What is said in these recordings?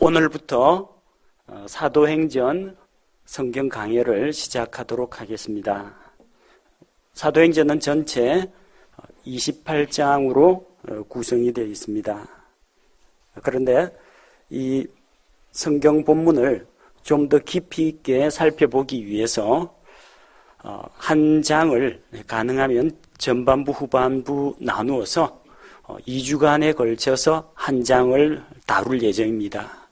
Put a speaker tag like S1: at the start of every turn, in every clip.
S1: 오늘부터 사도행전 성경 강해를 시작하도록 하겠습니다. 사도행전은 전체 28장으로 구성이 되어 있습니다. 그런데 이 성경 본문을 좀 더 깊이 있게 살펴보기 위해서 한 장을 가능하면 전반부 후반부 나누어서 2주간에 걸쳐서 한 장을 다룰 예정입니다.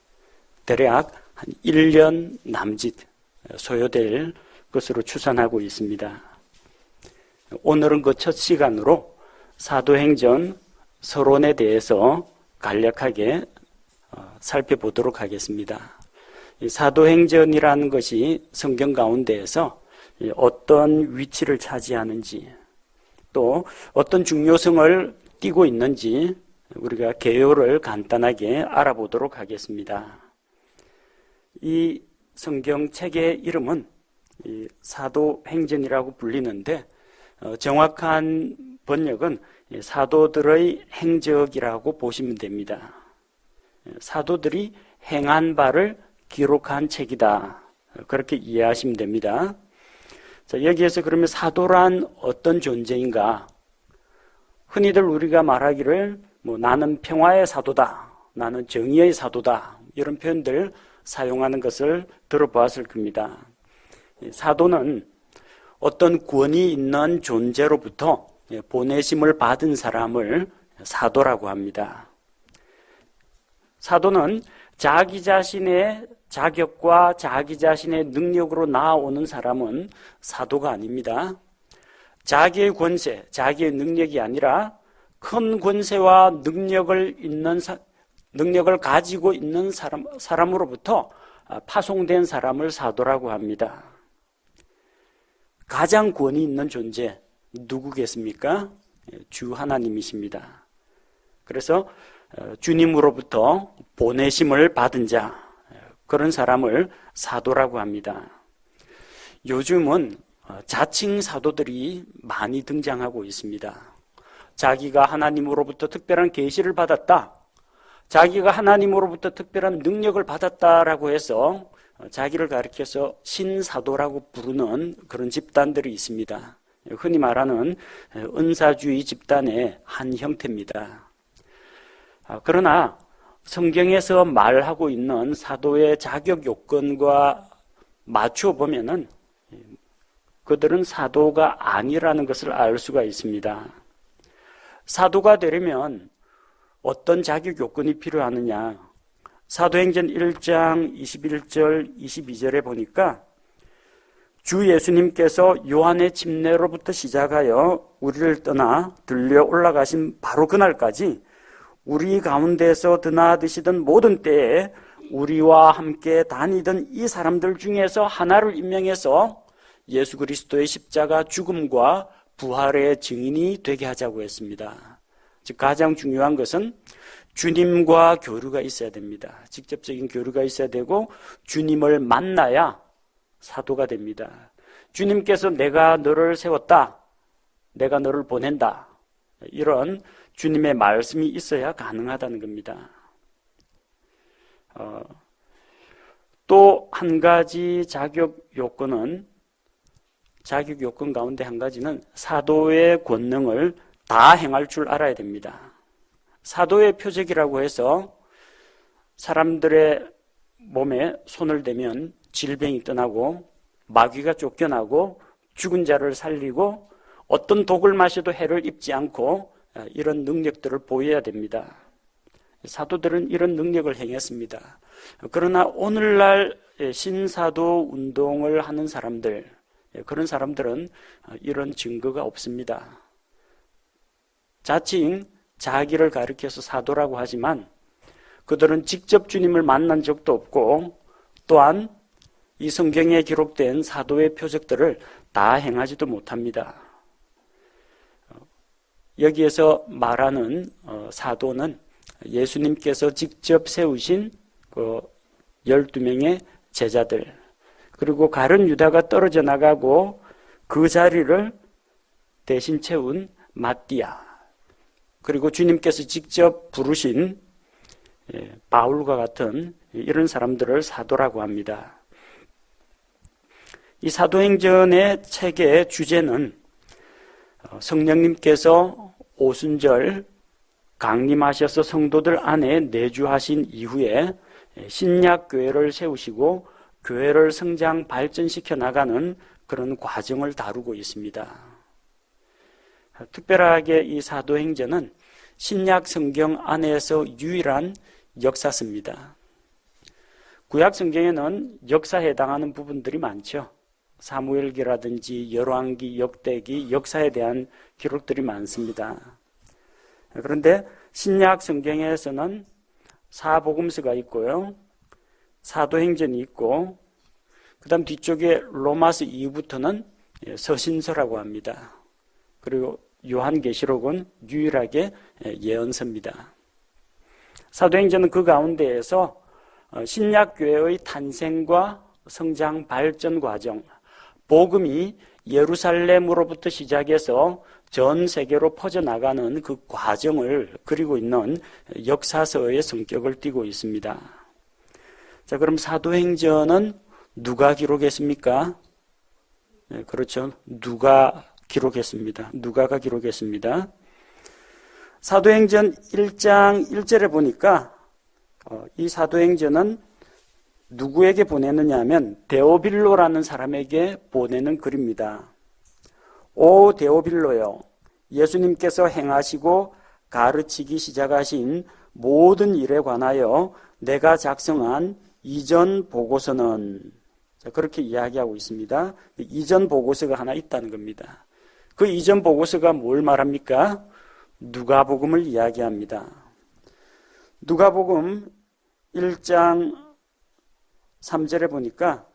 S1: 대략 한 1년 남짓 소요될 것으로 추산하고 있습니다. 오늘은 그 첫 시간으로 사도행전 서론에 대해서 간략하게 살펴보도록 하겠습니다. 사도행전이라는 것이 성경 가운데에서 어떤 위치를 차지하는지 또 어떤 중요성을 띠고 있는지 우리가 개요를 간단하게 알아보도록 하겠습니다. 이 성경책의 이름은 사도행전이라고 불리는데 정확한 번역은 사도들의 행적이라고 보시면 됩니다. 사도들이 행한 바를 기록한 책이다. 그렇게 이해하시면 됩니다. 자, 여기에서 그러면 사도란 어떤 존재인가? 흔히들 우리가 말하기를 나는 평화의 사도다, 나는 정의의 사도다, 이런 표현들 사용하는 것을 들어보았을 겁니다. 사도는 어떤 권위 있는 존재로부터 보내심을 받은 사람을 사도라고 합니다. 사도는 자기 자신의 자격과 자기 자신의 능력으로 나아오는 사람은 사도가 아닙니다. 자기의 권세, 자기의 능력이 아니라 큰 권세와 능력을 가지고 있는 사람으로부터 파송된 사람을 사도라고 합니다. 가장 권위 있는 존재 누구겠습니까? 주 하나님이십니다. 그래서 주님으로부터 보내심을 받은 자, 그런 사람을 사도라고 합니다. 요즘은 자칭 사도들이 많이 등장하고 있습니다. 자기가 하나님으로부터 특별한 계시를 받았다, 자기가 하나님으로부터 특별한 능력을 받았다라고 해서 자기를 가리켜서 신사도라고 부르는 그런 집단들이 있습니다. 흔히 말하는 은사주의 집단의 한 형태입니다. 그러나 성경에서 말하고 있는 사도의 자격 요건과 맞추어 보면은 그들은 사도가 아니라는 것을 알 수가 있습니다. 사도가 되려면 어떤 자격 요건이 필요하느냐? 사도행전 1장 21절 22절에 보니까 주 예수님께서 요한의 침례로부터 시작하여 우리를 떠나 들려 올라가신 바로 그날까지 우리 가운데서 드나드시던 모든 때에 우리와 함께 다니던 이 사람들 중에서 하나를 임명해서 예수 그리스도의 십자가 죽음과 부활의 증인이 되게 하자고 했습니다. 즉 가장 중요한 것은 주님과 교류가 있어야 됩니다. 직접적인 교류가 있어야 되고 주님을 만나야 사도가 됩니다. 주님께서 내가 너를 세웠다, 내가 너를 보낸다, 이런 주님의 말씀이 있어야 가능하다는 겁니다. 또 한 가지 자격 요건 가운데 한 가지는 사도의 권능을 다 행할 줄 알아야 됩니다. 사도의 표적이라고 해서 사람들의 몸에 손을 대면 질병이 떠나고 마귀가 쫓겨나고 죽은 자를 살리고 어떤 독을 마셔도 해를 입지 않고 이런 능력들을 보여야 됩니다. 사도들은 이런 능력을 행했습니다. 그러나 오늘날 신사도 운동을 하는 사람들, 그런 사람들은 이런 증거가 없습니다. 자칭 자기를 가리켜서 사도라고 하지만 그들은 직접 주님을 만난 적도 없고 또한 이 성경에 기록된 사도의 표적들을 다 행하지도 못합니다. 여기에서 말하는 사도는 예수님께서 직접 세우신 그 12명의 제자들, 그리고 가룟 유다가 떨어져 나가고 그 자리를 대신 채운 마띠아, 그리고 주님께서 직접 부르신 바울과 같은 이런 사람들을 사도라고 합니다. 이 사도행전의 책의 주제는 성령님께서 오순절 강림하셔서 성도들 안에 내주하신 이후에 신약교회를 세우시고 교회를 성장 발전시켜 나가는 그런 과정을 다루고 있습니다. 특별하게 이 사도행전은 신약 성경 안에서 유일한 역사서입니다. 구약 성경에는 역사에 해당하는 부분들이 많죠. 사무엘기라든지 열왕기, 역대기, 역사에 대한 기록들이 많습니다. 그런데 신약 성경에서는 사복음서가 있고요, 사도행전이 있고, 그 다음 뒤쪽에 로마서 이후부터는 서신서라고 합니다. 그리고 요한계시록은 유일하게 예언서입니다. 사도행전은 그 가운데에서 신약교회의 탄생과 성장 발전 과정, 복음이 예루살렘으로부터 시작해서 전 세계로 퍼져나가는 그 과정을 그리고 있는 역사서의 성격을 띠고 있습니다. 자, 그럼 사도행전은 누가 기록했습니까? 네, 그렇죠. 누가 기록했습니다. 누가가 기록했습니다. 사도행전 1장 1절에 보니까 이 사도행전은 누구에게 보내느냐 하면 데오빌로라는 사람에게 보내는 글입니다. 오 데오빌로여, 예수님께서 행하시고 가르치기 시작하신 모든 일에 관하여 내가 작성한 이전 보고서는, 그렇게 이야기하고 있습니다. 이전 보고서가 하나 있다는 겁니다. 그 이전 보고서가 뭘 말합니까? 누가복음을 이야기합니다. 누가복음 1장 3절에 보니까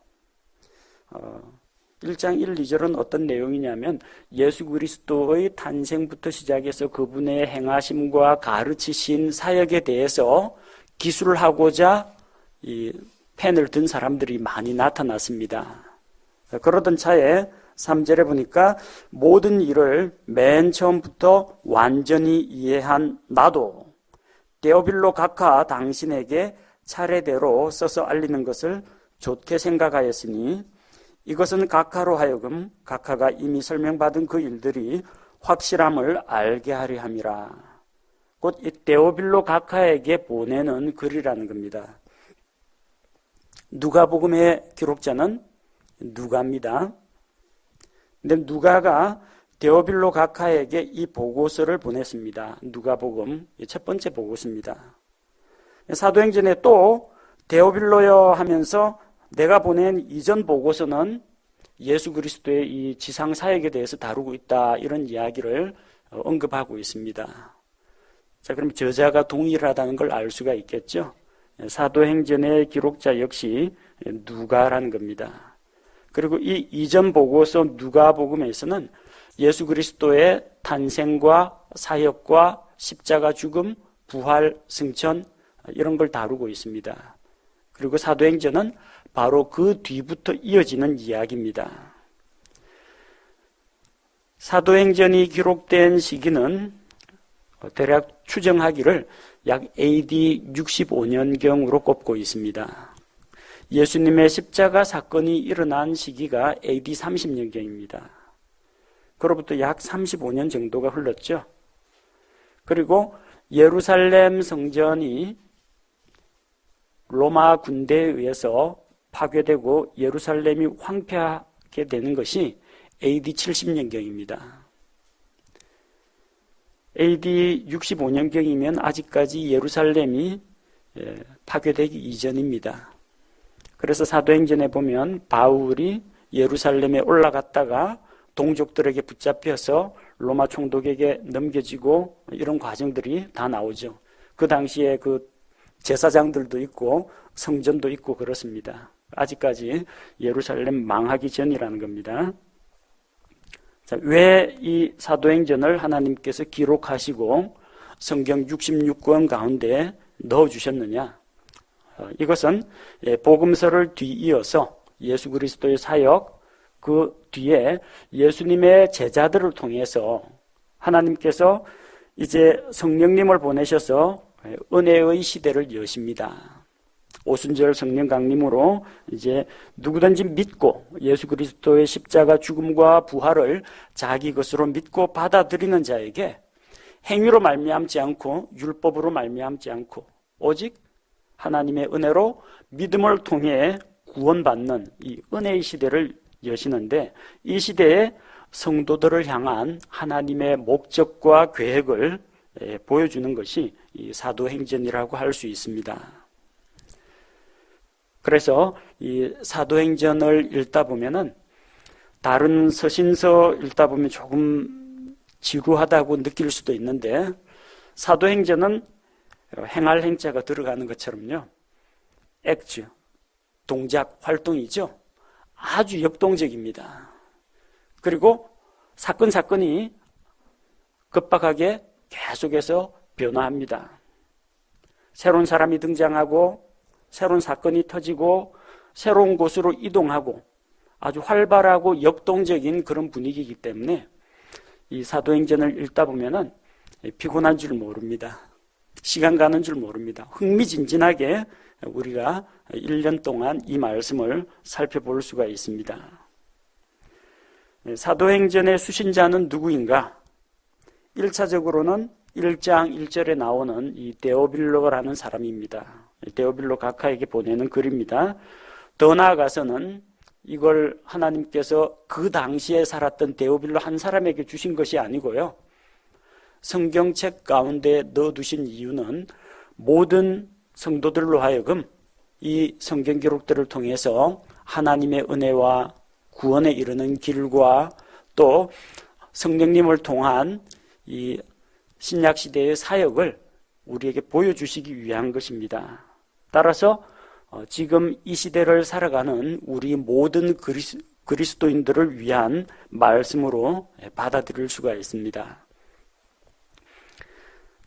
S1: 1장 1, 2절은 어떤 내용이냐면 예수 그리스도의 탄생부터 시작해서 그분의 행하심과 가르치신 사역에 대해서 기술을 하고자 이 펜을 든 사람들이 많이 나타났습니다. 그러던 차에 3절에 보니까 모든 일을 맨 처음부터 완전히 이해한 나도 데오빌로 각하 당신에게 차례대로 써서 알리는 것을 좋게 생각하였으니 이것은 각하로 하여금 각하가 이미 설명받은 그 일들이 확실함을 알게 하려 함이라. 곧 이 데오빌로 각하에게 보내는 글이라는 겁니다. 누가복음의 기록자는 누가입니다. 근데 누가가 데오빌로 각하에게 이 보고서를 보냈습니다. 누가복음 첫 번째 보고서입니다. 사도행전에 또 데오빌로여 하면서 내가 보낸 이전 보고서는 예수 그리스도의 이 지상 사역에 대해서 다루고 있다, 이런 이야기를 언급하고 있습니다. 자, 그럼 저자가 동일하다는 걸 알 수가 있겠죠. 사도행전의 기록자 역시 누가라는 겁니다. 그리고 이 이전 보고서 누가복음에서는 예수 그리스도의 탄생과 사역과 십자가 죽음, 부활, 승천, 이런 걸 다루고 있습니다. 그리고 사도행전은 바로 그 뒤부터 이어지는 이야기입니다. 사도행전이 기록된 시기는 대략 추정하기를 약 AD 65년경으로 꼽고 있습니다. 예수님의 십자가 사건이 일어난 시기가 AD 30년경입니다. 그로부터 약 35년 정도가 흘렀죠. 그리고 예루살렘 성전이 로마 군대에 의해서 파괴되고 예루살렘이 황폐하게 되는 것이 AD 70년경입니다. AD 65년경이면 아직까지 예루살렘이 파괴되기 이전입니다. 그래서 사도행전에 보면 바울이 예루살렘에 올라갔다가 동족들에게 붙잡혀서 로마 총독에게 넘겨지고 이런 과정들이 다 나오죠. 그 당시에 그 제사장들도 있고 성전도 있고 그렇습니다. 아직까지 예루살렘 망하기 전이라는 겁니다. 자, 왜 이 사도행전을 하나님께서 기록하시고 성경 66권 가운데 넣어주셨느냐? 이것은 복음서를 뒤이어서 예수 그리스도의 사역, 그 뒤에 예수님의 제자들을 통해서 하나님께서 이제 성령님을 보내셔서 은혜의 시대를 여십니다. 오순절 성령 강림으로 이제 누구든지 믿고 예수 그리스도의 십자가 죽음과 부활을 자기 것으로 믿고 받아들이는 자에게 행위로 말미암지 않고 율법으로 말미암지 않고 오직 하나님의 은혜로 믿음을 통해 구원받는 이 은혜의 시대를 여시는데, 이 시대에 성도들을 향한 하나님의 목적과 계획을 보여주는 것이 이 사도행전이라고 할 수 있습니다. 그래서 이 사도행전을 읽다 보면은 다른 서신서 읽다 보면 조금 지루하다고 느낄 수도 있는데, 사도행전은 행할 행자가 들어가는 것처럼요, 액트, 동작, 활동이죠. 아주 역동적입니다. 그리고 사건이 급박하게 계속해서 변화합니다. 새로운 사람이 등장하고 새로운 사건이 터지고 새로운 곳으로 이동하고 아주 활발하고 역동적인 그런 분위기이기 때문에 이 사도행전을 읽다 보면은 피곤한 줄 모릅니다. 시간 가는 줄 모릅니다. 흥미진진하게 우리가 1년 동안 이 말씀을 살펴볼 수가 있습니다. 사도행전의 수신자는 누구인가? 1차적으로는 1장 1절에 나오는 이 데오빌로라는 사람입니다. 데오빌로 각하에게 보내는 글입니다. 더 나아가서는 이걸 하나님께서 그 당시에 살았던 데오빌로 한 사람에게 주신 것이 아니고요, 성경책 가운데 넣어두신 이유는 모든 성도들로 하여금 이 성경 기록들을 통해서 하나님의 은혜와 구원에 이르는 길과 또 성령님을 통한 이 신약시대의 사역을 우리에게 보여주시기 위한 것입니다. 따라서 지금 이 시대를 살아가는 우리 모든 그리스도인들을 위한 말씀으로 받아들일 수가 있습니다.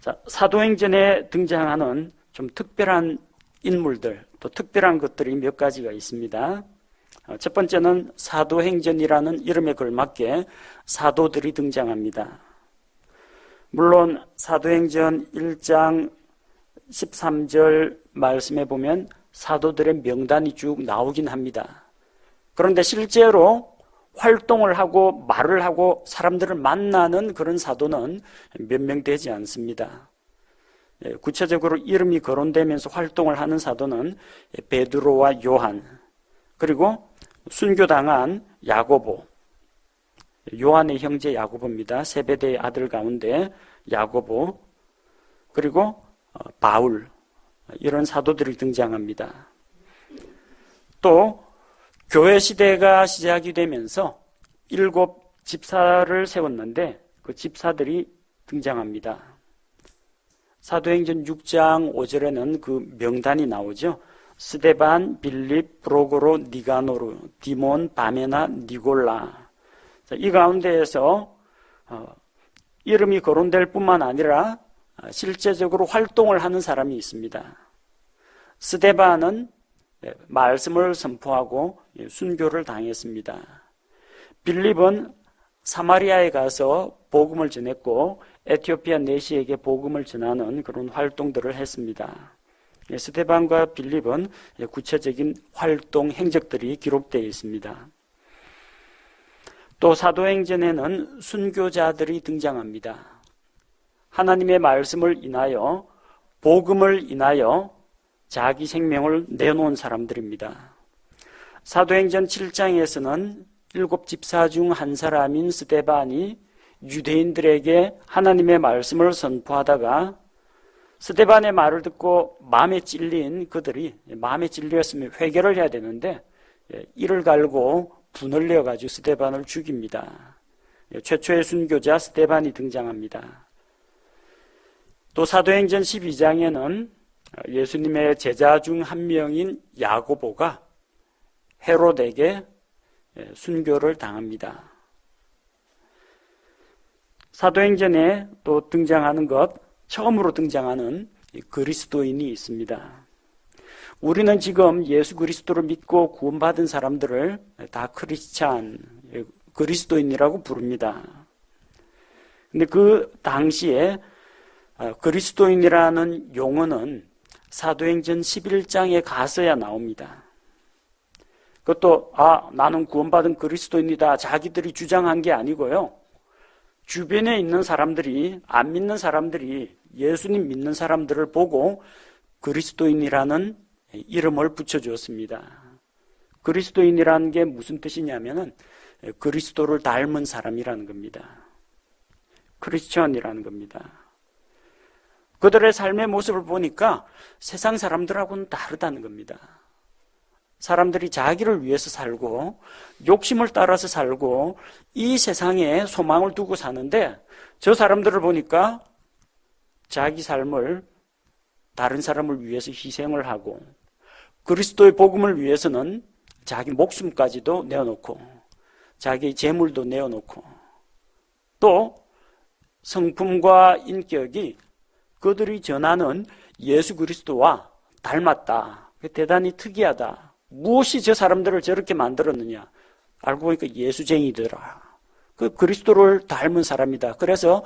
S1: 자, 사도행전에 등장하는 좀 특별한 인물들, 또 특별한 것들이 몇 가지가 있습니다. 첫 번째는 사도행전이라는 이름에 걸맞게 사도들이 등장합니다. 물론 사도행전 1장 13절 말씀에 보면 사도들의 명단이 쭉 나오긴 합니다. 그런데 실제로 활동을 하고 말을 하고 사람들을 만나는 그런 사도는 몇 명 되지 않습니다. 구체적으로 이름이 거론되면서 활동을 하는 사도는 베드로와 요한, 그리고 순교당한 야고보, 요한의 형제 야고보입니다. 세베대의 아들 가운데 야고보, 그리고 바울, 이런 사도들이 등장합니다. 또 교회 시대가 시작이 되면서 7 집사를 세웠는데 그 집사들이 등장합니다. 사도행전 6장 5절에는 그 명단이 나오죠. 스데반, 빌립, 프로고로, 니가노르, 디몬, 바메나, 니골라. 이 가운데에서 이름이 거론될 뿐만 아니라 실제적으로 활동을 하는 사람이 있습니다. 스데반은 말씀을 선포하고 순교를 당했습니다. 빌립은 사마리아에 가서 복음을 전했고 에티오피아 내시에게 복음을 전하는 그런 활동들을 했습니다. 스데반과 빌립은 구체적인 활동 행적들이 기록되어 있습니다. 또 사도행전에는 순교자들이 등장합니다. 하나님의 말씀을 인하여, 복음을 인하여 자기 생명을 내놓은 사람들입니다. 사도행전 7장에서는 7 집사 중 한 사람인 스데반이 유대인들에게 하나님의 말씀을 선포하다가 스데반의 말을 듣고 마음에 찔린 그들이, 마음에 찔렸으면 회개를 해야 되는데 이를 갈고 분을 내어가지고 스데반을 죽입니다. 최초의 순교자 스데반이 등장합니다. 또 사도행전 12장에는 예수님의 제자 중 한 명인 야고보가 헤롯에게 순교를 당합니다. 사도행전에 또 등장하는 것, 처음으로 등장하는 그리스도인이 있습니다. 우리는 지금 예수 그리스도를 믿고 구원받은 사람들을 다 크리스찬, 그리스도인이라고 부릅니다. 근데 그 당시에 그리스도인이라는 용어는 사도행전 11장에 가서야 나옵니다. 그것도 나는 구원받은 그리스도인이다 자기들이 주장한 게 아니고요. 주변에 있는 사람들이, 안 믿는 사람들이 예수님 믿는 사람들을 보고 그리스도인이라는 이름을 붙여주었습니다. 그리스도인이라는 게 무슨 뜻이냐면은 그리스도를 닮은 사람이라는 겁니다. 크리스천이라는 겁니다. 그들의 삶의 모습을 보니까 세상 사람들하고는 다르다는 겁니다. 사람들이 자기를 위해서 살고 욕심을 따라서 살고 이 세상에 소망을 두고 사는데 저 사람들을 보니까 자기 삶을 다른 사람을 위해서 희생을 하고 그리스도의 복음을 위해서는 자기 목숨까지도 내어놓고 자기 재물도 내어놓고 또 성품과 인격이 그들이 전하는 예수 그리스도와 닮았다. 대단히 특이하다. 무엇이 저 사람들을 저렇게 만들었느냐? 알고 보니까 예수쟁이더라. 그 그리스도를 닮은 사람이다. 그래서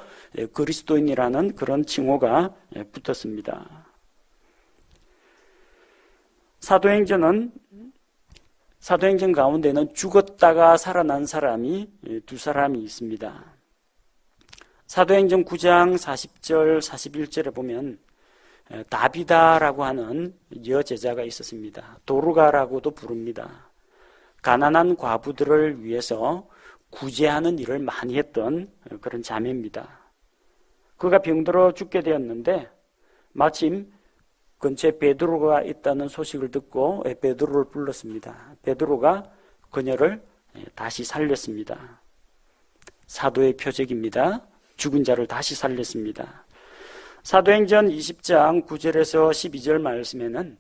S1: 그리스도인이라는 그런 칭호가 붙었습니다. 사도행전 가운데는 죽었다가 살아난 사람이 두 사람이 있습니다. 사도행전 9장 40절 41절에 보면 다비다라고 하는 여제자가 있었습니다. 도르가라고도 부릅니다. 가난한 과부들을 위해서 구제하는 일을 많이 했던 그런 자매입니다. 그가 병들어 죽게 되었는데 마침 근처에 베드로가 있다는 소식을 듣고 베드로를 불렀습니다. 베드로가 그녀를 다시 살렸습니다. 사도의 표적입니다. 죽은 자를 다시 살렸습니다. 사도행전 20장 9절에서 12절 말씀에는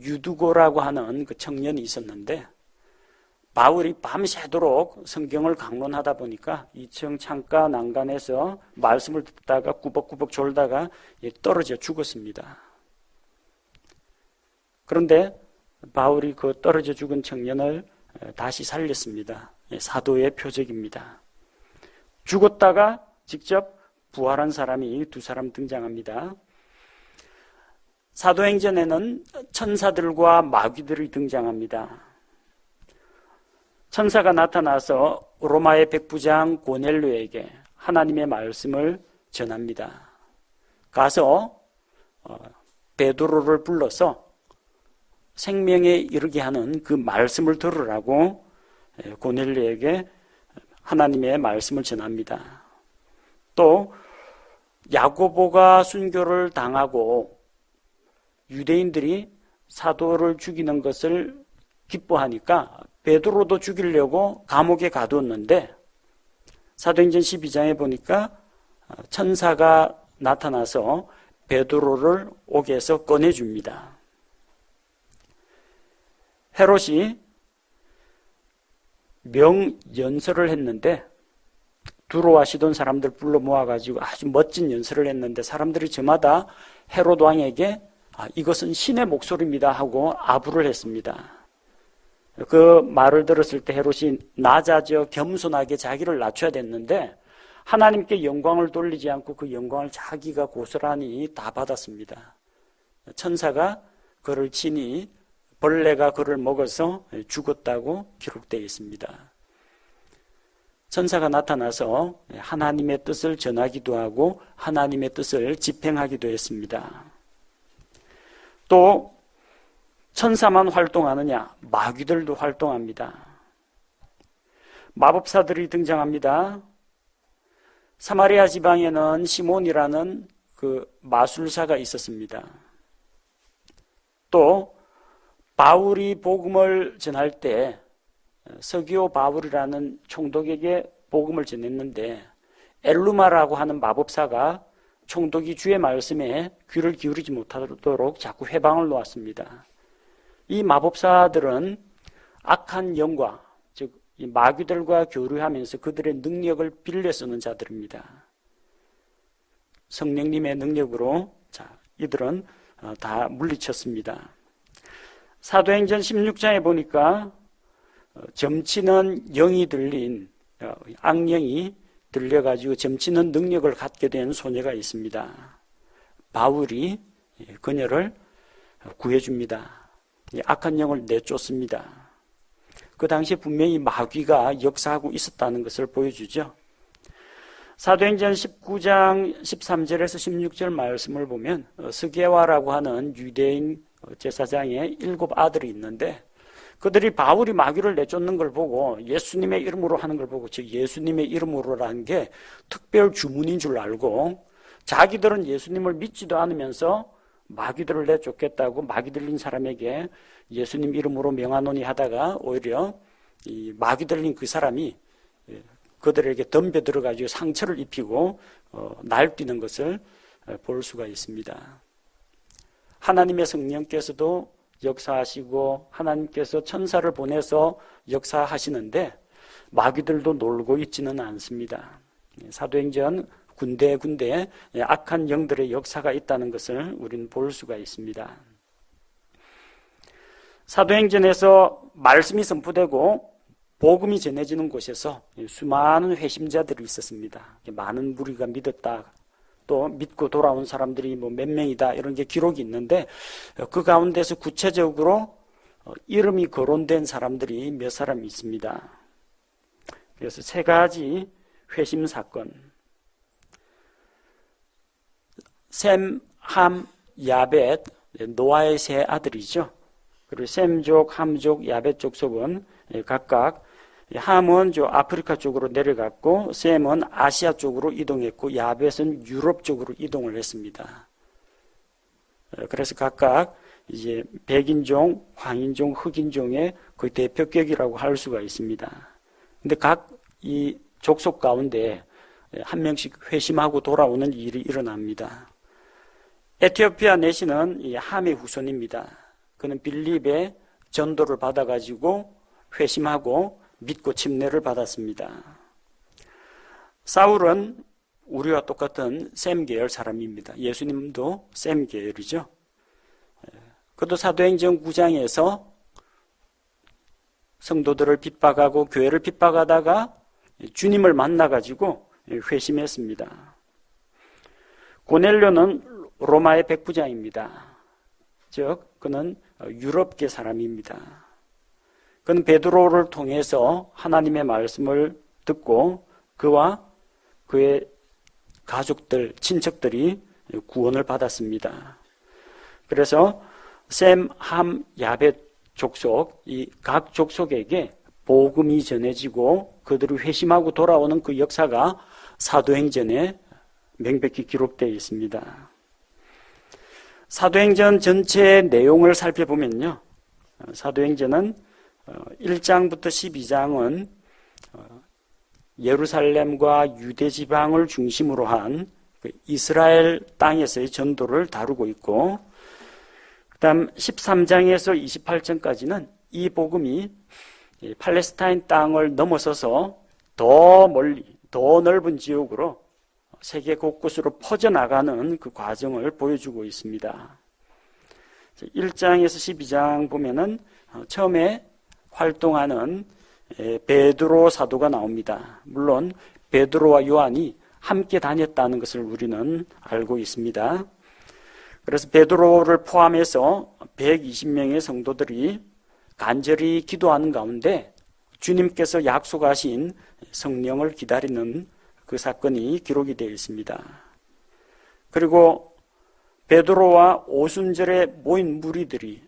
S1: 유두고라고 하는 그 청년이 있었는데 바울이 밤새도록 성경을 강론하다 보니까 2층 창가 난간에서 말씀을 듣다가 꾸벅꾸벅 졸다가 떨어져 죽었습니다. 그런데 바울이 그 떨어져 죽은 청년을 다시 살렸습니다. 사도의 표적입니다. 죽었다가 직접 부활한 사람이 두 사람 등장합니다. 사도행전에는 천사들과 마귀들이 등장합니다. 천사가 나타나서 로마의 백부장 고넬료에게 하나님의 말씀을 전합니다. 가서 베드로를 불러서 생명에 이르게 하는 그 말씀을 들으라고 고넬료에게 하나님의 말씀을 전합니다. 또 야고보가 순교를 당하고 유대인들이 사도를 죽이는 것을 기뻐하니까 베드로도 죽이려고 감옥에 가두었는데 사도행전 12장에 보니까 천사가 나타나서 베드로를 옥에서 꺼내줍니다. 헤롯이 명연설을 했는데 두로와시돈 사람들 불러 모아가지고 아주 멋진 연설을 했는데 사람들이 저마다 헤롯 왕에게 이것은 신의 목소리입니다 하고 아부를 했습니다. 그 말을 들었을 때 헤롯이 낮아져 겸손하게 자기를 낮춰야 됐는데 하나님께 영광을 돌리지 않고 그 영광을 자기가 고스란히 다 받았습니다. 천사가 그를 치니 벌레가 그를 먹어서 죽었다고 기록되어 있습니다. 천사가 나타나서 하나님의 뜻을 전하기도 하고 하나님의 뜻을 집행하기도 했습니다. 또 천사만 활동하느냐? 마귀들도 활동합니다. 마법사들이 등장합니다. 사마리아 지방에는 시몬이라는 그 마술사가 있었습니다. 또 바울이 복음을 전할 때 서기오 바울이라는 총독에게 복음을 전했는데 엘루마라고 하는 마법사가 총독이 주의 말씀에 귀를 기울이지 못하도록 자꾸 회방을 놓았습니다. 이 마법사들은 악한 영과 즉 이 마귀들과 교류하면서 그들의 능력을 빌려 쓰는 자들입니다. 성령님의 능력으로 이들은 다 물리쳤습니다. 사도행전 16장에 보니까 점치는 영이 들린 악령이 들려가지고 점치는 능력을 갖게 된 소녀가 있습니다. 바울이 그녀를 구해줍니다. 악한 영을 내쫓습니다. 그 당시에 분명히 마귀가 역사하고 있었다는 것을 보여주죠. 사도행전 19장 13절에서 16절 말씀을 보면 스게와라고 하는 유대인 제사장의 7 아들이 있는데 그들이 바울이 마귀를 내쫓는 걸 보고 예수님의 이름으로 하는 걸 보고 즉 예수님의 이름으로라는 게 특별 주문인 줄 알고 자기들은 예수님을 믿지도 않으면서 마귀들을 내쫓겠다고 마귀 들린 사람에게 예수님 이름으로 명하노니 하다가 오히려 이 마귀 들린 그 사람이 그들에게 덤벼 들어가지고 상처를 입히고 날뛰는 것을 볼 수가 있습니다. 하나님의 성령께서도 역사하시고 하나님께서 천사를 보내서 역사하시는데 마귀들도 놀고 있지는 않습니다. 사도행전 군데군데 악한 영들의 역사가 있다는 것을 우리는 볼 수가 있습니다. 사도행전에서 말씀이 선포되고 복음이 전해지는 곳에서 수많은 회심자들이 있었습니다. 많은 무리가 믿었다. 또 믿고 돌아온 사람들이 몇 명이다 이런 게 기록이 있는데 그 가운데서 구체적으로 이름이 거론된 사람들이 몇 사람 있습니다. 그래서 3가지 회심 사건. 셈, 함, 야벳, 노아의 3 아들이죠. 그리고 셈족, 함족, 야벳 족속은 각각 함은 아프리카 쪽으로 내려갔고 셈은 아시아 쪽으로 이동했고 야벳은 유럽 쪽으로 이동을 했습니다. 그래서 각각 이제 백인종, 황인종, 흑인종의 거의 대표격이라고 할 수가 있습니다. 근데 각 이 족속 가운데 한 명씩 회심하고 돌아오는 일이 일어납니다. 에티오피아 내시는 이 함의 후손입니다. 그는 빌립의 전도를 받아가지고 회심하고 믿고 침례를 받았습니다. 사울은 우리와 똑같은 셈 계열 사람입니다. 예수님도 셈 계열이죠. 그도 사도행전 9장에서 성도들을 핍박하고 교회를 핍박하다가 주님을 만나가지고 회심했습니다. 고넬료는 로마의 백부장입니다. 즉 그는 유럽계 사람입니다. 그는 베드로를 통해서 하나님의 말씀을 듣고 그와 그의 가족들, 친척들이 구원을 받았습니다. 그래서 셈, 함, 야벳 족속, 이 각 족속에게 복음이 전해지고 그들이 회심하고 돌아오는 그 역사가 사도행전에 명백히 기록되어 있습니다. 사도행전 전체의 내용을 살펴보면요. 사도행전은 1장부터 12장은 예루살렘과 유대 지방을 중심으로 한 이스라엘 땅에서의 전도를 다루고 있고 그 다음 13장에서 28장까지는 이 복음이 팔레스타인 땅을 넘어서서 더 멀리 더 넓은 지역으로 세계 곳곳으로 퍼져나가는 그 과정을 보여주고 있습니다. 1장에서 12장 보면은 처음에 활동하는 베드로 사도가 나옵니다. 물론 베드로와 요한이 함께 다녔다는 것을 우리는 알고 있습니다. 그래서 베드로를 포함해서 120명의 성도들이 간절히 기도하는 가운데 주님께서 약속하신 성령을 기다리는 그 사건이 기록이 되어 있습니다. 그리고 베드로와 오순절에 모인 무리들이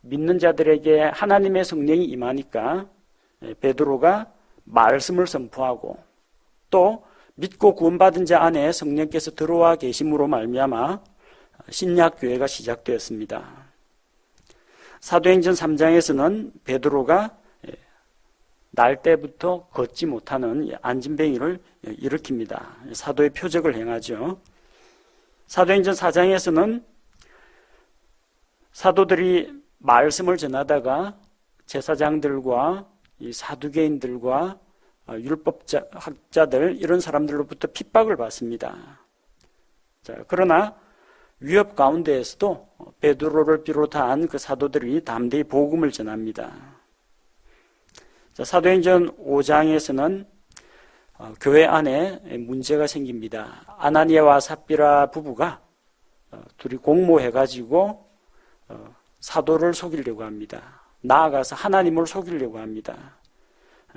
S1: 믿는 자들에게 하나님의 성령이 임하니까 베드로가 말씀을 선포하고 또 믿고 구원받은 자 안에 성령께서 들어와 계심으로 말미암아 신약 교회가 시작되었습니다. 사도행전 3장에서는 베드로가 날 때부터 걷지 못하는 안진뱅이를 일으킵니다. 사도의 표적을 행하죠. 사도행전 4장에서는 사도들이 말씀을 전하다가 제사장들과 이 사두개인들과 율법학자들 이런 사람들로부터 핍박을 받습니다. 자, 그러나 위협 가운데에서도 베드로를 비롯한 그 사도들이 담대히 복음을 전합니다. 자, 사도행전 5장에서는 교회 안에 문제가 생깁니다. 아나니아와 삽비라 부부가 둘이 공모해가지고 사도를 속이려고 합니다. 나아가서 하나님을 속이려고 합니다.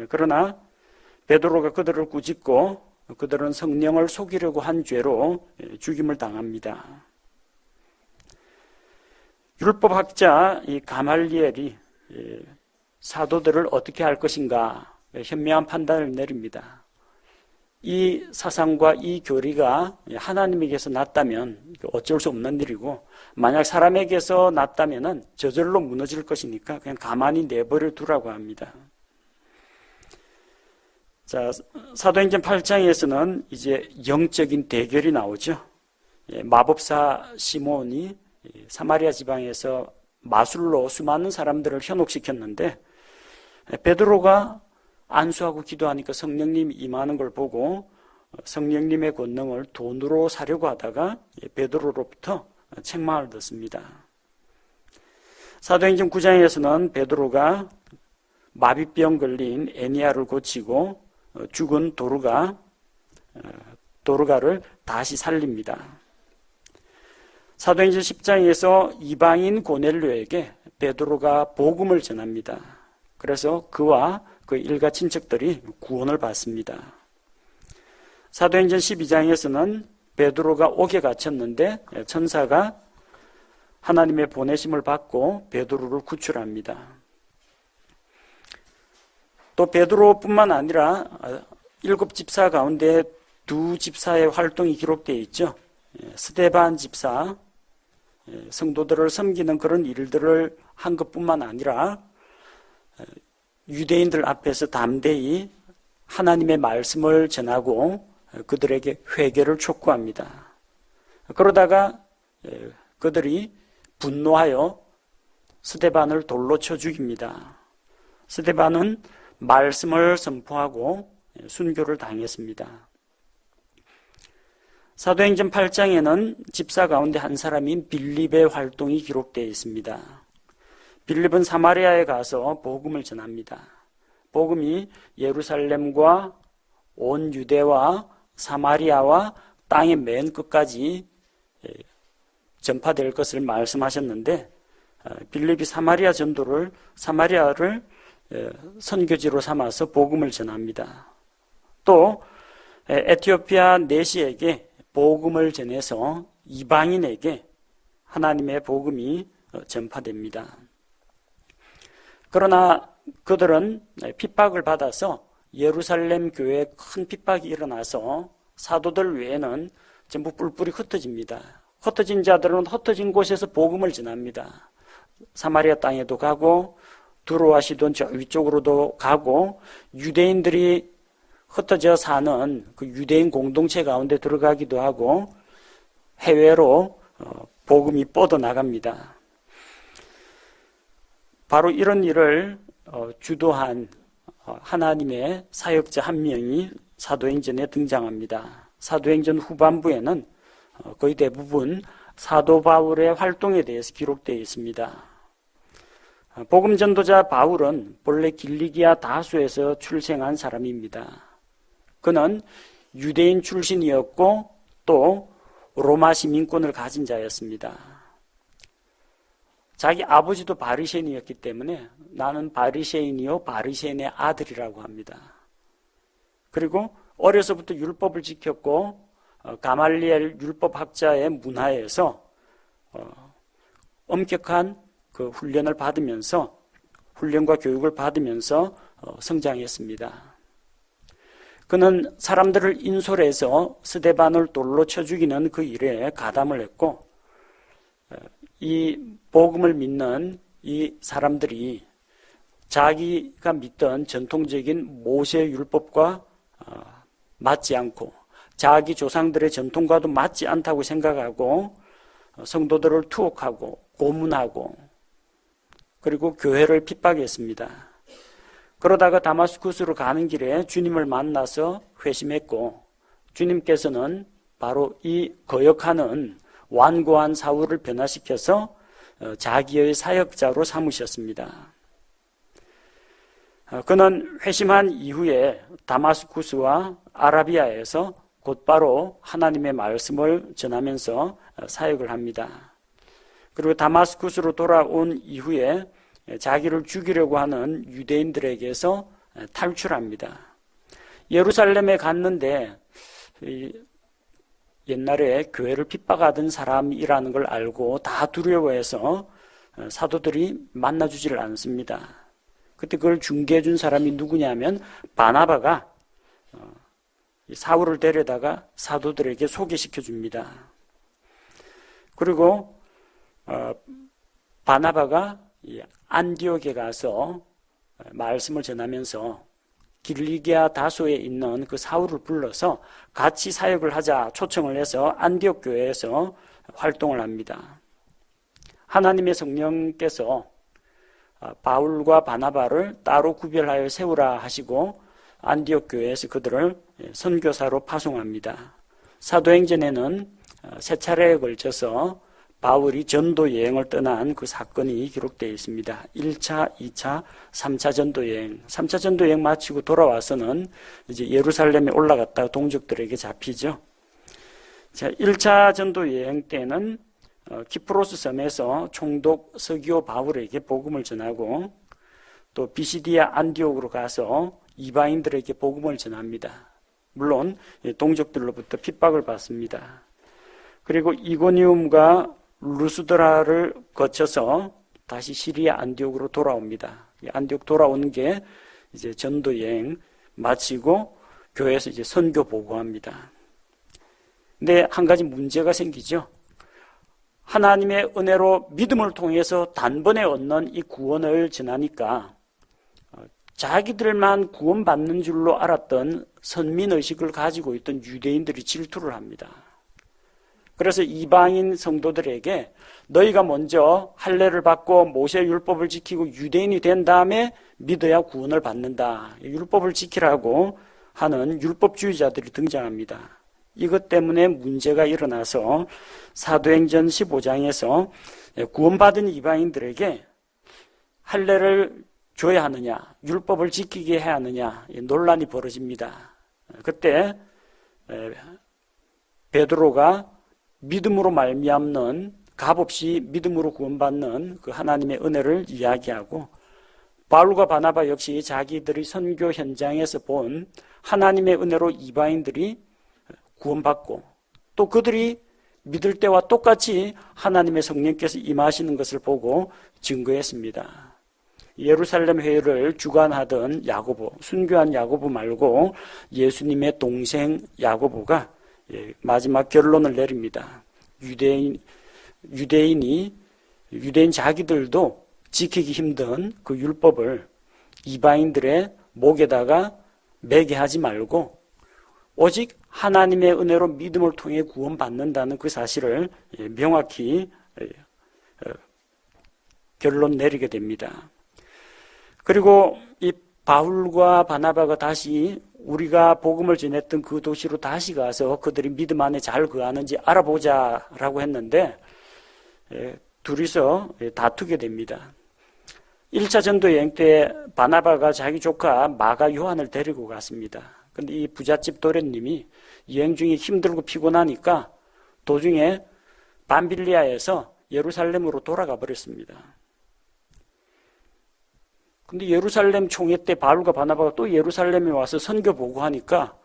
S1: 그러나 베드로가 그들을 꾸짖고 그들은 성령을 속이려고 한 죄로 죽임을 당합니다. 율법학자 이 가말리엘이 사도들을 어떻게 할 것인가 현명한 판단을 내립니다. 이 사상과 이 교리가 하나님에게서 났다면 어쩔 수 없는 일이고, 만약 사람에게서 났다면 저절로 무너질 것이니까 그냥 가만히 내버려 두라고 합니다. 자, 사도행전 8장에서는 이제 영적인 대결이 나오죠. 마법사 시몬이 사마리아 지방에서 마술로 수많은 사람들을 현혹시켰는데, 베드로가 안수하고 기도하니까 성령님이 임하는 걸 보고 성령님의 권능을 돈으로 사려고 하다가 베드로로부터 책망을 듣습니다. 사도행전 9장에서는 베드로가 마비병 걸린 애니아를 고치고 죽은 도르가를 다시 살립니다. 사도행전 10장에서 이방인 고넬료에게 베드로가 복음을 전합니다. 그래서 그와 그 일가 친척들이 구원을 받습니다. 사도행전 12장에서는 베드로가 옥에 갇혔는데 천사가 하나님의 보내심을 받고 베드로를 구출합니다. 또 베드로뿐만 아니라 7 집사 가운데 2 집사의 활동이 기록되어 있죠. 스데반 집사, 성도들을 섬기는 그런 일들을 한 것뿐만 아니라 유대인들 앞에서 담대히 하나님의 말씀을 전하고 그들에게 회개를 촉구합니다. 그러다가 그들이 분노하여 스데반을 돌로 쳐 죽입니다. 스데반은 말씀을 선포하고 순교를 당했습니다. 사도행전 8장에는 집사 가운데 한 사람인 빌립의 활동이 기록되어 있습니다. 빌립은 사마리아에 가서 복음을 전합니다. 복음이 예루살렘과 온 유대와 사마리아와 땅의 맨 끝까지 전파될 것을 말씀하셨는데, 빌립이 사마리아를 선교지로 삼아서 복음을 전합니다. 또 에티오피아 내시에게 복음을 전해서 이방인에게 하나님의 복음이 전파됩니다. 그러나 그들은 핍박을 받아서 예루살렘 교회에 큰 핍박이 일어나서 사도들 외에는 전부 뿔뿔이 흩어집니다. 흩어진 자들은 흩어진 곳에서 복음을 전합니다. 사마리아 땅에도 가고 두로와 시돈 저 위쪽으로도 가고, 유대인들이 흩어져 사는 그 유대인 공동체 가운데 들어가기도 하고 해외로 복음이 뻗어나갑니다. 바로 이런 일을 주도한 하나님의 사역자 한 명이 사도행전에 등장합니다. 사도행전 후반부에는 거의 대부분 사도 바울의 활동에 대해서 기록되어 있습니다. 복음 전도자 바울은 본래 길리기아 다수에서 출생한 사람입니다. 그는 유대인 출신이었고 또 로마 시민권을 가진 자였습니다. 자기 아버지도 바리새인이었기 때문에 나는 바리새인이요 바리새인의 아들이라고 합니다. 그리고 어려서부터 율법을 지켰고 가말리엘 율법학자의 문화에서 엄격한 그 훈련과 교육을 받으면서 성장했습니다. 그는 사람들을 인솔해서 스데반을 돌로 쳐 죽이는 그 일에 가담을 했고, 이 복음을 믿는 이 사람들이 자기가 믿던 전통적인 모세 율법과 맞지 않고 자기 조상들의 전통과도 맞지 않다고 생각하고 성도들을 투옥하고 고문하고 그리고 교회를 핍박했습니다. 그러다가 다마스쿠스로 가는 길에 주님을 만나서 회심했고, 주님께서는 바로 이 거역하는 완고한 사울을 변화시켜서 자기의 사역자로 삼으셨습니다. 그는 회심한 이후에 다마스쿠스와 아라비아에서 곧바로 하나님의 말씀을 전하면서 사역을 합니다. 그리고 다마스쿠스로 돌아온 이후에 자기를 죽이려고 하는 유대인들에게서 탈출합니다. 예루살렘에 갔는데 옛날에 교회를 핍박하던 사람이라는 걸 알고 다 두려워해서 사도들이 만나주지를 않습니다. 그때 그걸 중개해 준 사람이 누구냐면 바나바가 사울을 데려다가 사도들에게 소개시켜 줍니다. 그리고 바나바가 안디옥에 가서 말씀을 전하면서 길리기아 다소에 있는 그 사울을 불러서 같이 사역을 하자 초청을 해서 안디옥 교회에서 활동을 합니다. 하나님의 성령께서 바울과 바나바를 따로 구별하여 세우라 하시고 안디옥 교회에서 그들을 선교사로 파송합니다. 사도행전에는 세 차례에 걸쳐서 바울이 전도 여행을 떠난 그 사건이 기록되어 있습니다. 1차, 2차, 3차 전도 여행. 3차 전도 여행 마치고 돌아와서는 이제 예루살렘에 올라갔다가 동족들에게 잡히죠. 자, 1차 전도 여행 때는 키프로스 섬에서 총독 서기오 바울에게 복음을 전하고 또 비시디아 안디옥으로 가서 이방인들에게 복음을 전합니다. 물론 동족들로부터 핍박을 받습니다. 그리고 이고니움과 루스드라를 거쳐서 다시 시리아 안디옥으로 돌아옵니다. 안디옥 돌아오는 게 이제 전도 여행 마치고 교회에서 이제 선교 보고합니다. 근데 한 가지 문제가 생기죠. 하나님의 은혜로 믿음을 통해서 단번에 얻는 이 구원을 전하니까 자기들만 구원받는 줄로 알았던 선민의식을 가지고 있던 유대인들이 질투를 합니다. 그래서 이방인 성도들에게 너희가 먼저 할례를 받고 모세 율법을 지키고 유대인이 된 다음에 믿어야 구원을 받는다. 율법을 지키라고 하는 율법주의자들이 등장합니다. 이것 때문에 문제가 일어나서 사도행전 15장에서 구원받은 이방인들에게 할례를 줘야 하느냐, 율법을 지키게 해야 하느냐 논란이 벌어집니다. 그때 베드로가 믿음으로 말미암는 값없이 믿음으로 구원받는 그 하나님의 은혜를 이야기하고 바울과 바나바 역시 자기들이 선교 현장에서 본 하나님의 은혜로 이방인들이 구원받고 또 그들이 믿을 때와 똑같이 하나님의 성령께서 임하시는 것을 보고 증거했습니다. 예루살렘 회의를 주관하던 야고보, 순교한 야고보 말고 예수님의 동생 야고보가 마지막 결론을 내립니다. 유대인 자기들도 지키기 힘든 그 율법을 이방인들의 목에다가 매게 하지 말고 오직 하나님의 은혜로 믿음을 통해 구원받는다는 그 사실을 명확히 결론 내리게 됩니다. 그리고 이 바울과 바나바가 다시 우리가 복음을 전했던 그 도시로 다시 가서 그들이 믿음 안에 잘 거하는지 알아보자라고 했는데 둘이서 다투게 됩니다. 1차 전도 여행 때 바나바가 자기 조카 마가 요한을 데리고 갔습니다. 근데 이 부잣집 도련님이 여행 중에 힘들고 피곤하니까 도중에 밤빌리아에서 예루살렘으로 돌아가 버렸습니다. 근데 예루살렘 총회 때 바울과 바나바가 또 예루살렘에 와서 선교 보고하니까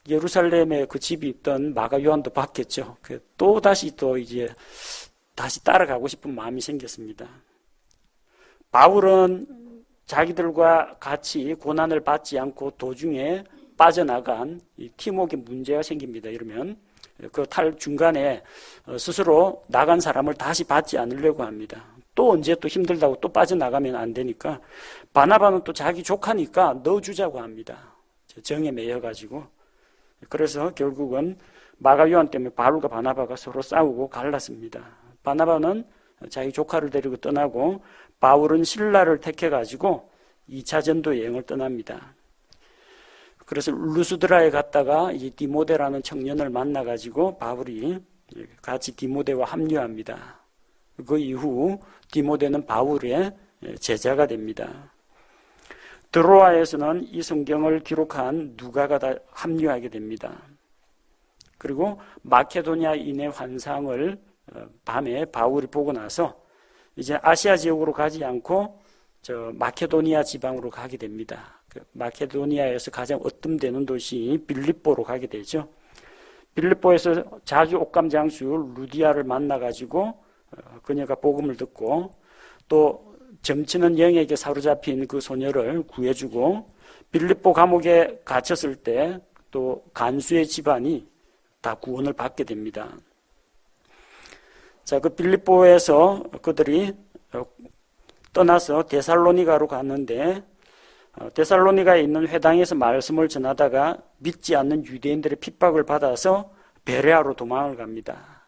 S1: 예루살렘에 그 집이 있던 마가 요한도 봤겠죠. 또 다시 따라가고 싶은 마음이 생겼습니다. 바울은 자기들과 같이 고난을 받지 않고 도중에 빠져나간 이 티모에게 문제가 생깁니다. 이러면 그 중간에 스스로 나간 사람을 다시 받지 않으려고 합니다. 또 언제 또 힘들다고 또 빠져나가면 안 되니까 바나바는 또 자기 조카니까 넣어주자고 합니다. 정에 매여가지고. 그래서 결국은 마가 요한 때문에 바울과 바나바가 서로 싸우고 갈랐습니다. 바나바는 자기 조카를 데리고 떠나고 바울은 실라를 택해가지고 2차 전도 여행을 떠납니다. 그래서 루스드라에 갔다가 이 디모데라는 청년을 만나가지고 바울이 같이 디모데와 합류합니다. 그 이후 디모데는 바울의 제자가 됩니다. 드로아에서는 이 성경을 기록한 누가가 다 합류하게 됩니다. 그리고 마케도니아인의 환상을 밤에 바울이 보고 나서 이제 아시아 지역으로 가지 않고 저 마케도니아 지방으로 가게 됩니다. 마케도니아에서 가장 어뜸되는 도시 빌립보로 가게 되죠. 빌립보에서 자주 옥감장수 루디아를 만나가지고 그녀가 복음을 듣고 또 점치는 영에게 사로잡힌 그 소녀를 구해주고 빌립보 감옥에 갇혔을 때 또 간수의 집안이 다 구원을 받게 됩니다. 자, 그 빌립보에서 그들이 떠나서 데살로니가로 갔는데 데살로니가에 있는 회당에서 말씀을 전하다가 믿지 않는 유대인들의 핍박을 받아서 베레아로 도망을 갑니다.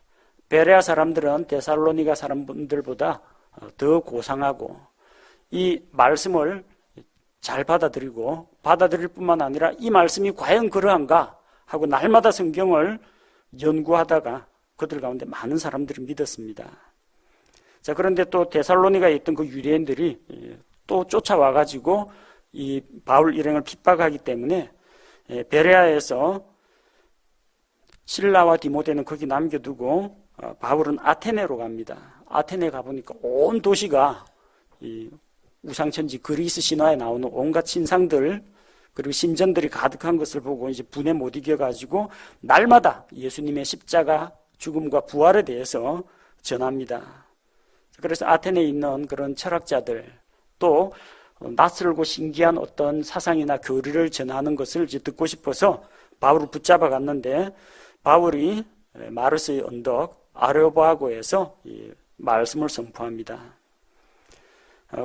S1: 베레아 사람들은 데살로니가 사람들보다 더 고상하고 이 말씀을 잘 받아들일 뿐만 아니라 이 말씀이 과연 그러한가 하고 날마다 성경을 연구하다가 그들 가운데 많은 사람들이 믿었습니다. 자, 그런데 또 데살로니가에 있던 그 유대인들이 또 쫓아와가지고 이 바울 일행을 핍박하기 때문에 베레아에서 실라와 디모데는 거기 남겨두고 바울은 아테네로 갑니다. 아테네 가보니까 온 도시가 이 우상천지 그리스 신화에 나오는 온갖 신상들 그리고 신전들이 가득한 것을 보고 이제 분에 못 이겨가지고 날마다 예수님의 십자가 죽음과 부활에 대해서 전합니다. 그래서 아테네에 있는 그런 철학자들 또 낯설고 신기한 어떤 사상이나 교리를 전하는 것을 이제 듣고 싶어서 바울을 붙잡아 갔는데 바울이 마르스의 언덕 아레오바고에서 말씀을 선포합니다.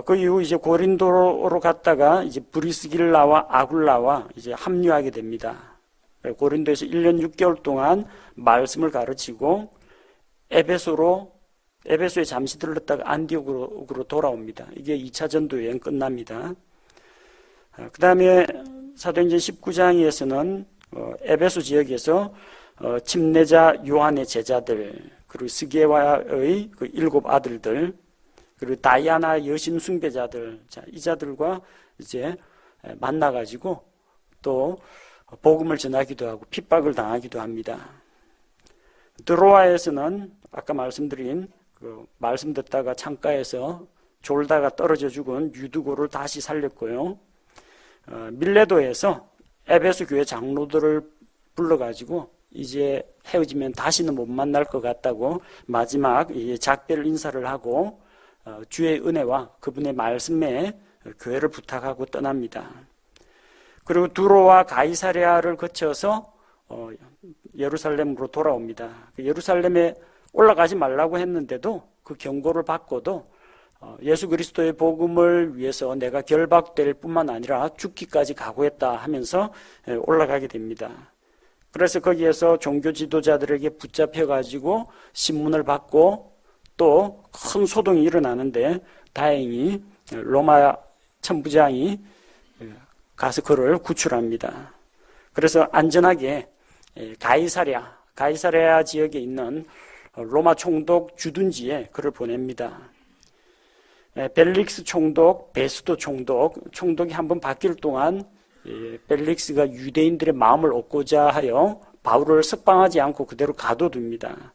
S1: 그 이후 이제 고린도로 갔다가 이제 브리스길라와 아굴라와 이제 합류하게 됩니다. 고린도에서 1년 6개월 동안 말씀을 가르치고 에베소에 잠시 들렀다가 안디옥으로 돌아옵니다. 이게 2차 전도 여행 끝납니다. 그 다음에 사도행전 19장에서는 에베소 지역에서 침례자 요한의 제자들 그리고 스게와의 그 7 아들들 그리고 다이아나 여신 숭배자들 이 자들과 이제 만나가지고 또 복음을 전하기도 하고 핍박을 당하기도 합니다. 드로아에서는 아까 말씀드린 그 말씀 듣다가 창가에서 졸다가 떨어져 죽은 유두고를 다시 살렸고요. 밀레도에서 에베소 교회 장로들을 불러가지고 이제 헤어지면 다시는 못 만날 것 같다고 마지막 작별 인사를 하고 주의 은혜와 그분의 말씀에 교회를 부탁하고 떠납니다. 그리고 두로와 가이사랴를 거쳐서 예루살렘으로 돌아옵니다. 예루살렘에 올라가지 말라고 했는데도 그 경고를 받고도 예수 그리스도의 복음을 위해서 내가 결박될 뿐만 아니라 죽기까지 각오했다 하면서 올라가게 됩니다. 그래서 거기에서 종교 지도자들에게 붙잡혀가지고 신문을 받고 또 큰 소동이 일어나는데 다행히 로마 천부장이 가서 그를 구출합니다. 그래서 안전하게 가이사랴 지역에 있는 로마 총독 주둔지에 그를 보냅니다. 벨릭스 총독, 베스도 총독이 한번 바뀔 동안 벨릭스가 유대인들의 마음을 얻고자 하여 바울을 석방하지 않고 그대로 가둬둡니다.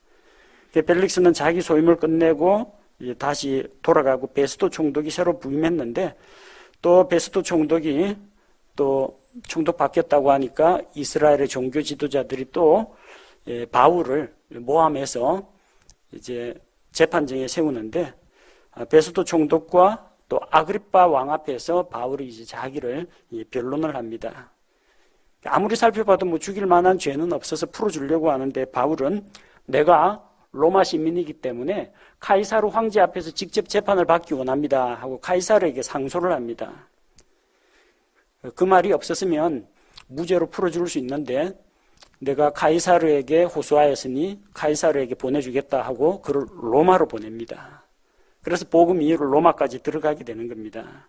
S1: 벨릭스는 자기 소임을 끝내고 다시 돌아가고 베스도 총독이 새로 부임했는데 또 베스도 총독이 또 총독 바뀌었다고 하니까 이스라엘의 종교 지도자들이 또 바울을 모함해서 이제 재판정에 세우는데 베스도 총독과 또 아그리빠 왕 앞에서 바울이 이제 자기를 변론을 합니다. 아무리 살펴봐도 뭐 죽일 만한 죄는 없어서 풀어주려고 하는데 바울은 내가 로마 시민이기 때문에 카이사르 황제 앞에서 직접 재판을 받기 원합니다 하고 카이사르에게 상소를 합니다. 그 말이 없었으면 무죄로 풀어줄 수 있는데 내가 카이사르에게 호소하였으니 카이사르에게 보내주겠다 하고 그를 로마로 보냅니다. 그래서 복음이 로마까지 들어가게 되는 겁니다.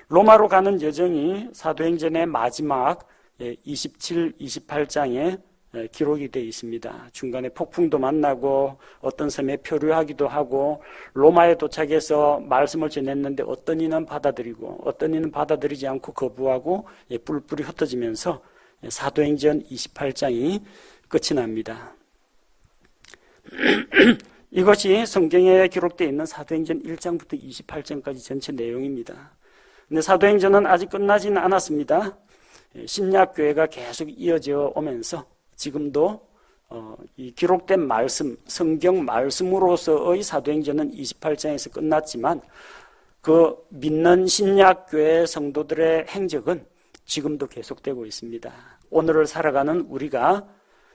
S1: 로마로 가는 여정이 사도행전의 마지막 27, 28장에 기록이 되어 있습니다. 중간에 폭풍도 만나고 어떤 섬에 표류하기도 하고 로마에 도착해서 말씀을 전했는데 어떤 이는 받아들이고 어떤 이는 받아들이지 않고 거부하고 뿔뿔이 흩어지면서 사도행전 28장이 끝이 납니다. 이것이 성경에 기록되어 있는 사도행전 1장부터 28장까지 전체 내용입니다. 근데 사도행전은 아직 끝나지는 않았습니다. 신약교회가 계속 이어져 오면서 지금도 이 기록된 말씀, 성경 말씀으로서의 사도행전은 28장에서 끝났지만 그 믿는 신약교회 성도들의 행적은 지금도 계속되고 있습니다. 오늘을 살아가는 우리가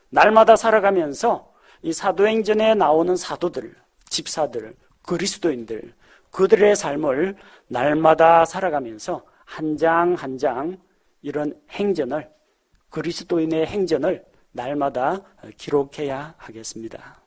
S1: 날마다 살아가면서 이 사도행전에 나오는 사도들, 집사들, 그리스도인들, 그들의 삶을 날마다 살아가면서 한 장 한 장 이런 행전을, 그리스도인의 행전을 날마다 기록해야 하겠습니다.